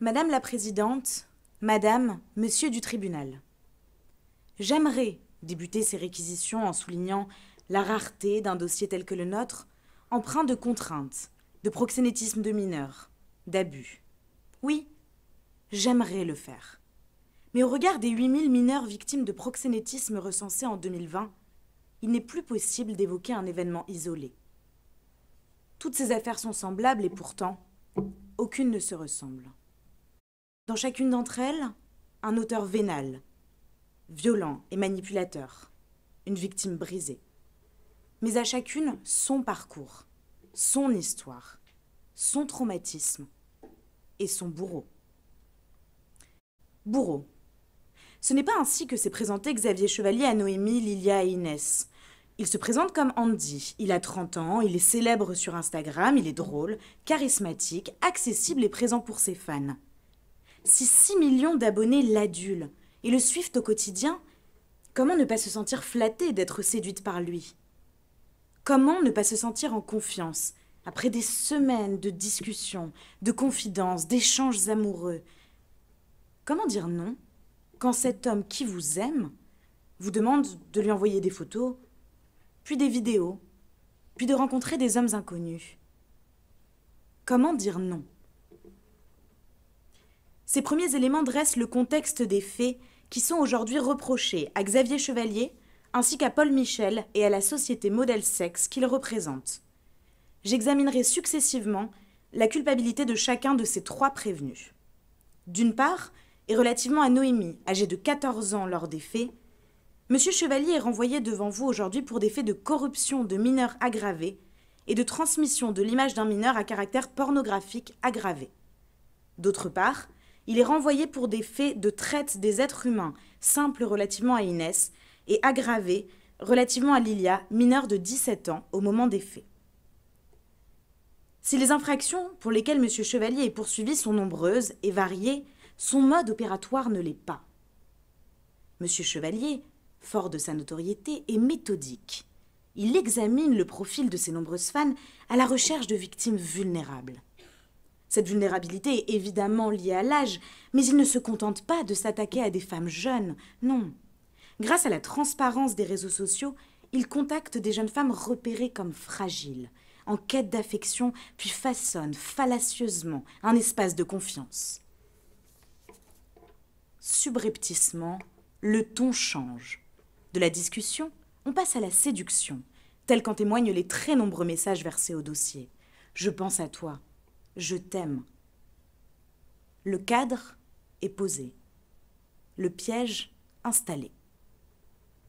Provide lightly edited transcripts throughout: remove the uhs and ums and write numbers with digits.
Madame la Présidente, Madame, Monsieur du tribunal. J'aimerais débuter ces réquisitions en soulignant la rareté d'un dossier tel que le nôtre, empreint de contraintes, de proxénétisme de mineurs, d'abus. Oui, j'aimerais le faire. Mais au regard des 8000 mineurs victimes de proxénétisme recensés en 2020, il n'est plus possible d'évoquer un événement isolé. Toutes ces affaires sont semblables et pourtant, aucune ne se ressemble. Dans chacune d'entre elles, un auteur vénal, violent et manipulateur, une victime brisée. Mais à chacune, son parcours, son histoire, son traumatisme et son bourreau. Bourreau. Ce n'est pas ainsi que s'est présenté Xavier Chevalier à Noémie, Lilia et Inès. Il se présente comme Andy. Il a 30 ans, il est célèbre sur Instagram, il est drôle, charismatique, accessible et présent pour ses fans. Si 6 millions d'abonnés l'adulent et le suivent au quotidien, comment ne pas se sentir flattée d'être séduite par lui? Comment ne pas se sentir en confiance après des semaines de discussions, de confidences, d'échanges amoureux? Comment dire non quand cet homme qui vous aime vous demande de lui envoyer des photos, puis des vidéos, puis de rencontrer des hommes inconnus? Comment dire non? Ces premiers éléments dressent le contexte des faits qui sont aujourd'hui reprochés à Xavier Chevalier ainsi qu'à Paul Michel et à la société Modèle Sexe qu'il représente. J'examinerai successivement la culpabilité de chacun de ces trois prévenus. D'une part, et relativement à Noémie, âgée de 14 ans lors des faits, M. Chevalier est renvoyé devant vous aujourd'hui pour des faits de corruption de mineurs aggravés et de transmission de l'image d'un mineur à caractère pornographique aggravé. D'autre part, il est renvoyé pour des faits de traite des êtres humains, simples relativement à Inès, et aggravés relativement à Lilia, mineure de 17 ans au moment des faits. Si les infractions pour lesquelles M. Chevalier est poursuivi sont nombreuses et variées, son mode opératoire ne l'est pas. M. Chevalier, fort de sa notoriété, est méthodique. Il examine le profil de ses nombreuses fans à la recherche de victimes vulnérables. Cette vulnérabilité est évidemment liée à l'âge, mais il ne se contente pas de s'attaquer à des femmes jeunes, non. Grâce à la transparence des réseaux sociaux, il contacte des jeunes femmes repérées comme fragiles, en quête d'affection, puis façonne fallacieusement un espace de confiance. Subrepticement, le ton change. De la discussion, on passe à la séduction, tel qu'en témoignent les très nombreux messages versés au dossier. « Je pense à toi. Je t'aime. » Le cadre est posé. Le piège installé.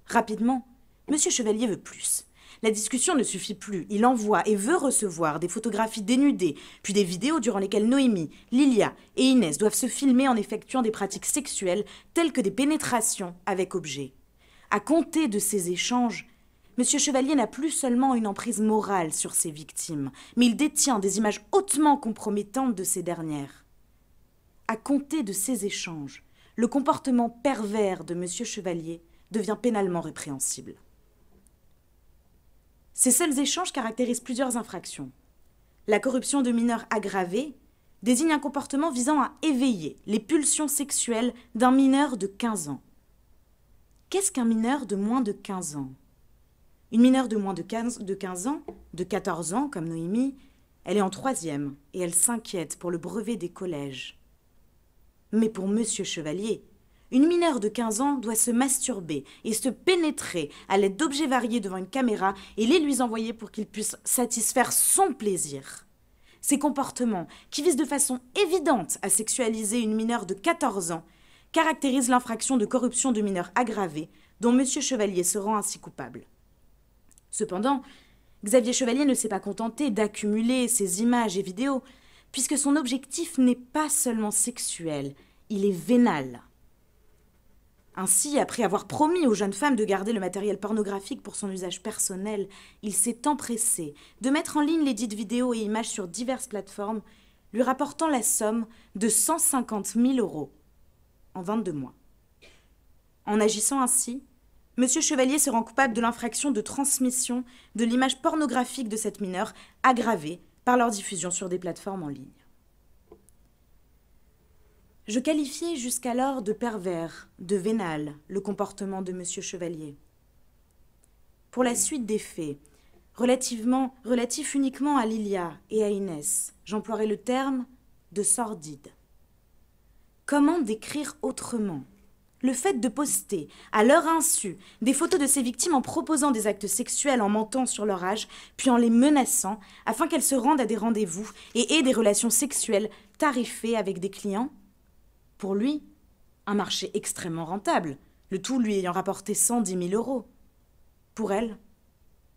Rapidement, M. Chevalier veut plus. La discussion ne suffit plus. Il envoie et veut recevoir des photographies dénudées, puis des vidéos durant lesquelles Noémie, Lilia et Inès doivent se filmer en effectuant des pratiques sexuelles telles que des pénétrations avec objets. À compter de ces échanges, M. Chevalier n'a plus seulement une emprise morale sur ses victimes, mais il détient des images hautement compromettantes de ces dernières. À compter de ces échanges, le comportement pervers de M. Chevalier devient pénalement répréhensible. Ces seuls échanges caractérisent plusieurs infractions. La corruption de mineurs aggravée désigne un comportement visant à éveiller les pulsions sexuelles d'un mineur de 15 ans. Qu'est-ce qu'un mineur de moins de 15 ans? Une mineure de moins de 15 ans, de 14 ans comme Noémie, elle est en 3e et elle s'inquiète pour le brevet des collèges. Mais pour M. Chevalier, une mineure de 15 ans doit se masturber et se pénétrer à l'aide d'objets variés devant une caméra et les lui envoyer pour qu'il puisse satisfaire son plaisir. Ces comportements, qui visent de façon évidente à sexualiser une mineure de 14 ans, caractérisent l'infraction de corruption de mineurs aggravée dont M. Chevalier se rend ainsi coupable. Cependant, Xavier Chevalier ne s'est pas contenté d'accumuler ces images et vidéos, puisque son objectif n'est pas seulement sexuel, il est vénal. Ainsi, après avoir promis aux jeunes femmes de garder le matériel pornographique pour son usage personnel, il s'est empressé de mettre en ligne les dites vidéos et images sur diverses plateformes, lui rapportant la somme de 150 000 € en 22 mois. En agissant ainsi, M. Chevalier se rend coupable de l'infraction de transmission de l'image pornographique de cette mineure aggravée par leur diffusion sur des plateformes en ligne. Je qualifiais jusqu'alors de pervers, de vénal, le comportement de M. Chevalier. Pour la suite des faits, relatif uniquement à Lilia et à Inès, j'emploierai le terme de sordide. Comment décrire autrement le fait de poster, à leur insu, des photos de ces victimes en proposant des actes sexuels, en mentant sur leur âge, puis en les menaçant, afin qu'elles se rendent à des rendez-vous et aient des relations sexuelles tarifées avec des clients? Pour lui, un marché extrêmement rentable, le tout lui ayant rapporté 110 000 euros. Pour elle,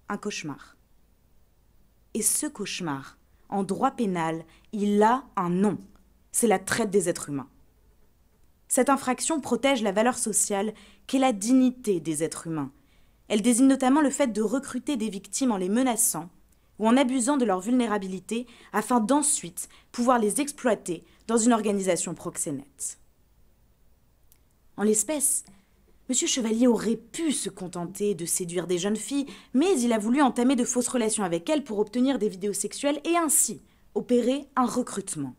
un cauchemar. Et ce cauchemar, en droit pénal, il a un nom. C'est la traite des êtres humains. Cette infraction protège la valeur sociale qu'est la dignité des êtres humains. Elle désigne notamment le fait de recruter des victimes en les menaçant ou en abusant de leur vulnérabilité afin d'ensuite pouvoir les exploiter dans une organisation proxénète. En l'espèce, M. Chevalier aurait pu se contenter de séduire des jeunes filles, mais il a voulu entamer de fausses relations avec elles pour obtenir des vidéos sexuelles et ainsi opérer un recrutement.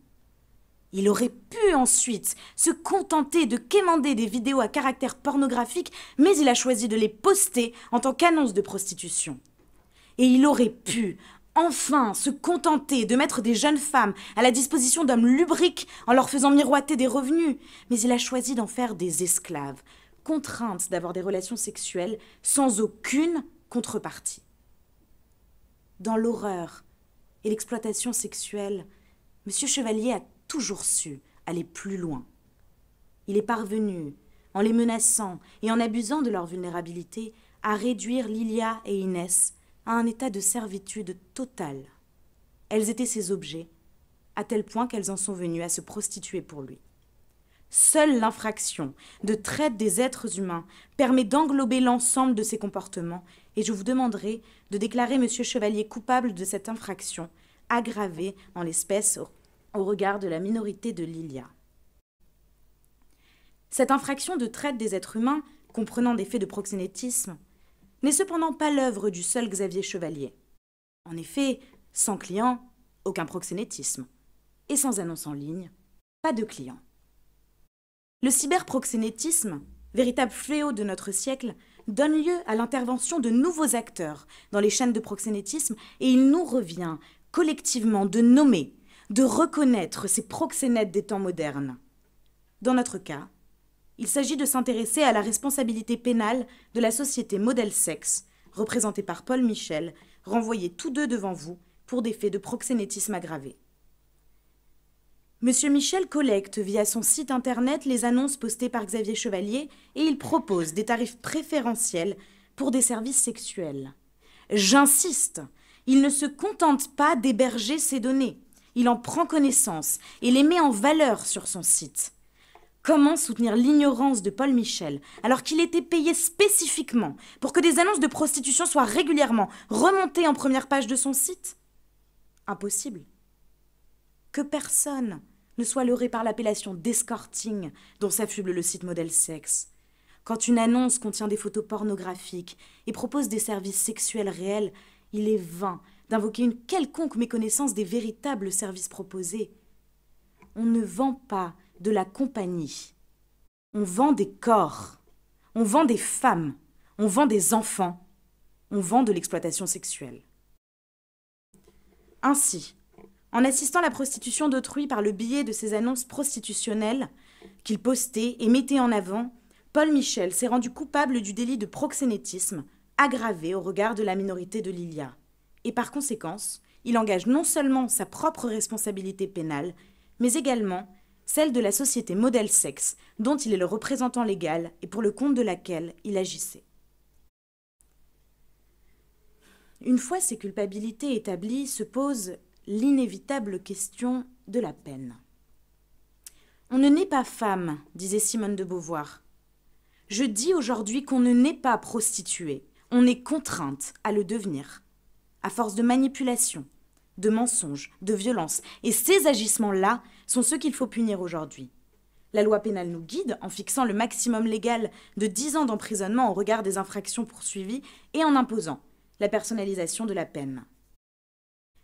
Il aurait pu ensuite se contenter de quémander des vidéos à caractère pornographique, mais il a choisi de les poster en tant qu'annonce de prostitution. Et il aurait pu enfin se contenter de mettre des jeunes femmes à la disposition d'hommes lubriques en leur faisant miroiter des revenus, mais il a choisi d'en faire des esclaves, contraintes d'avoir des relations sexuelles sans aucune contrepartie. Dans l'horreur et l'exploitation sexuelle, M. Chevalier a toujours su aller plus loin. Il est parvenu, en les menaçant et en abusant de leur vulnérabilité, à réduire Lilia et Inès à un état de servitude totale. Elles étaient ses objets, à tel point qu'elles en sont venues à se prostituer pour lui. Seule l'infraction de traite des êtres humains permet d'englober l'ensemble de ces comportements et je vous demanderai de déclarer M. Chevalier coupable de cette infraction, aggravée en l'espèce au regard de la minorité de Lilia. Cette infraction de traite des êtres humains, comprenant des faits de proxénétisme, n'est cependant pas l'œuvre du seul Xavier Chevalier. En effet, sans client, aucun proxénétisme. Et sans annonce en ligne, pas de client. Le cyberproxénétisme, véritable fléau de notre siècle, donne lieu à l'intervention de nouveaux acteurs dans les chaînes de proxénétisme et il nous revient collectivement de nommer, de reconnaître ces proxénètes des temps modernes. Dans notre cas, il s'agit de s'intéresser à la responsabilité pénale de la société Model Sex, représentée par Paul Michel, renvoyés tous deux devant vous pour des faits de proxénétisme aggravé. Monsieur Michel collecte via son site internet les annonces postées par Xavier Chevalier et il propose des tarifs préférentiels pour des services sexuels. J'insiste, il ne se contente pas d'héberger ces données. Il en prend connaissance et les met en valeur sur son site. Comment soutenir l'ignorance de Paul Michel alors qu'il était payé spécifiquement pour que des annonces de prostitution soient régulièrement remontées en première page de son site? Impossible. Que personne ne soit leurré par l'appellation d'escorting dont s'affuble le site Model Sex. Quand une annonce contient des photos pornographiques et propose des services sexuels réels, il est vain d'invoquer une quelconque méconnaissance des véritables services proposés. On ne vend pas de la compagnie. On vend des corps. On vend des femmes. On vend des enfants. On vend de l'exploitation sexuelle. Ainsi, en assistant à la prostitution d'autrui par le biais de ces annonces prostitutionnelles qu'il postait et mettait en avant, Paul Michel s'est rendu coupable du délit de proxénétisme, aggravé au regard de la minorité de Lilia. Et par conséquence, il engage non seulement sa propre responsabilité pénale, mais également celle de la société Model Sex, dont il est le représentant légal et pour le compte de laquelle il agissait. Une fois ces culpabilités établies, se pose l'inévitable question de la peine. On ne naît pas femme, disait Simone de Beauvoir. Je dis aujourd'hui qu'on ne naît pas prostituée, on est contrainte à le devenir, à force de manipulation, de mensonges, de violence. Et ces agissements-là sont ceux qu'il faut punir aujourd'hui. La loi pénale nous guide en fixant le maximum légal de 10 ans d'emprisonnement au regard des infractions poursuivies et en imposant la personnalisation de la peine.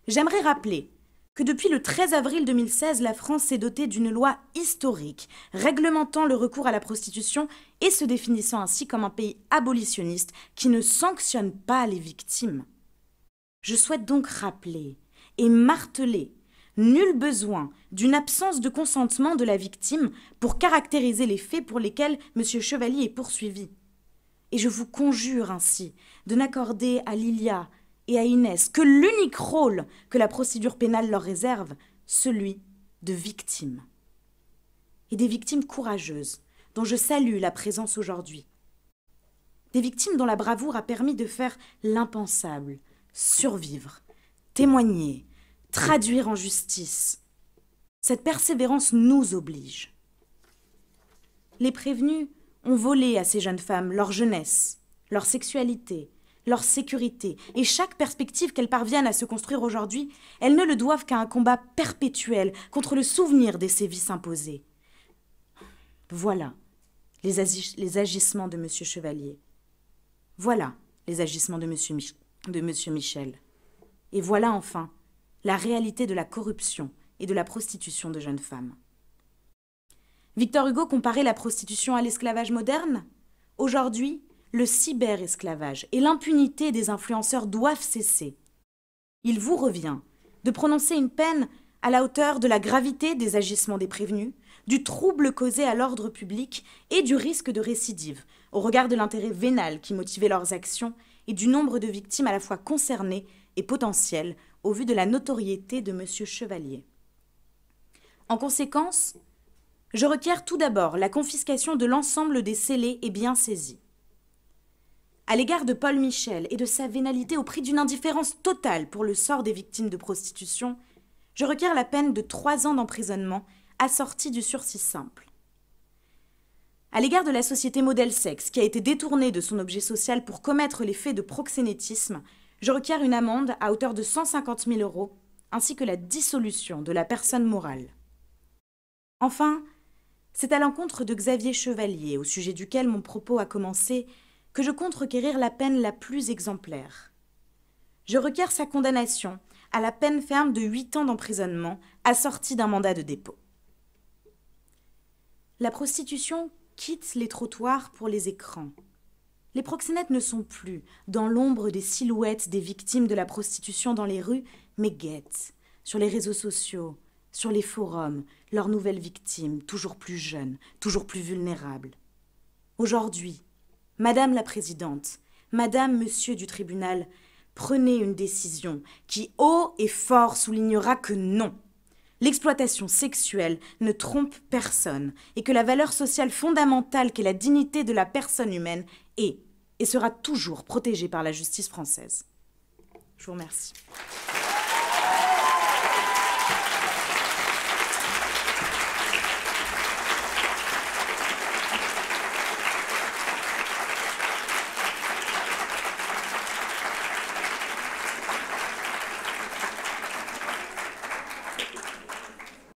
J'aimerais rappeler que depuis le 13 avril 2016, la France s'est dotée d'une loi historique réglementant le recours à la prostitution et se définissant ainsi comme un pays abolitionniste qui ne sanctionne pas les victimes. Je souhaite donc rappeler et marteler nul besoin d'une absence de consentement de la victime pour caractériser les faits pour lesquels M. Chevalier est poursuivi. Et je vous conjure ainsi de n'accorder à Lilia et à Inès que l'unique rôle que la procédure pénale leur réserve, celui de victimes. Et des victimes courageuses, dont je salue la présence aujourd'hui. Des victimes dont la bravoure a permis de faire l'impensable, survivre, témoigner, traduire en justice. Cette persévérance nous oblige. Les prévenus ont volé à ces jeunes femmes leur jeunesse, leur sexualité, leur sécurité, et chaque perspective qu'elles parviennent à se construire aujourd'hui, elles ne le doivent qu'à un combat perpétuel contre le souvenir des sévices imposés. Voilà les agissements de M. Chevalier. Voilà les agissements de M. Michel. Et voilà enfin la réalité de la corruption et de la prostitution de jeunes femmes. Victor Hugo comparait la prostitution à l'esclavage moderne. Aujourd'hui, le cyberesclavage et l'impunité des influenceurs doivent cesser. Il vous revient de prononcer une peine à la hauteur de la gravité des agissements des prévenus, du trouble causé à l'ordre public et du risque de récidive, au regard de l'intérêt vénal qui motivait leurs actions et du nombre de victimes à la fois concernées et potentielles au vu de la notoriété de M. Chevalier. En conséquence, je requiers tout d'abord la confiscation de l'ensemble des scellés et biens saisis. À l'égard de Paul Michel et de sa vénalité au prix d'une indifférence totale pour le sort des victimes de prostitution, je requiers la peine de 3 ans d'emprisonnement assortie du sursis simple. À l'égard de la société Modèle Sexe, qui a été détournée de son objet social pour commettre les faits de proxénétisme, je requiers une amende à hauteur de 150 000 €, ainsi que la dissolution de la personne morale. Enfin, c'est à l'encontre de Xavier Chevalier, au sujet duquel mon propos a commencé, que je compte requérir la peine la plus exemplaire. Je requiers sa condamnation à la peine ferme de 8 ans d'emprisonnement, assortie d'un mandat de dépôt. La prostitution quitte les trottoirs pour les écrans. Les proxénètes ne sont plus dans l'ombre des silhouettes des victimes de la prostitution dans les rues, mais guettent, sur les réseaux sociaux, sur les forums, leurs nouvelles victimes, toujours plus jeunes, toujours plus vulnérables. Aujourd'hui, Madame la Présidente, Madame, Monsieur du tribunal, prenez une décision qui haut et fort soulignera que non, l'exploitation sexuelle ne trompe personne et que la valeur sociale fondamentale qu'est la dignité de la personne humaine est et sera toujours protégée par la justice française. Je vous remercie.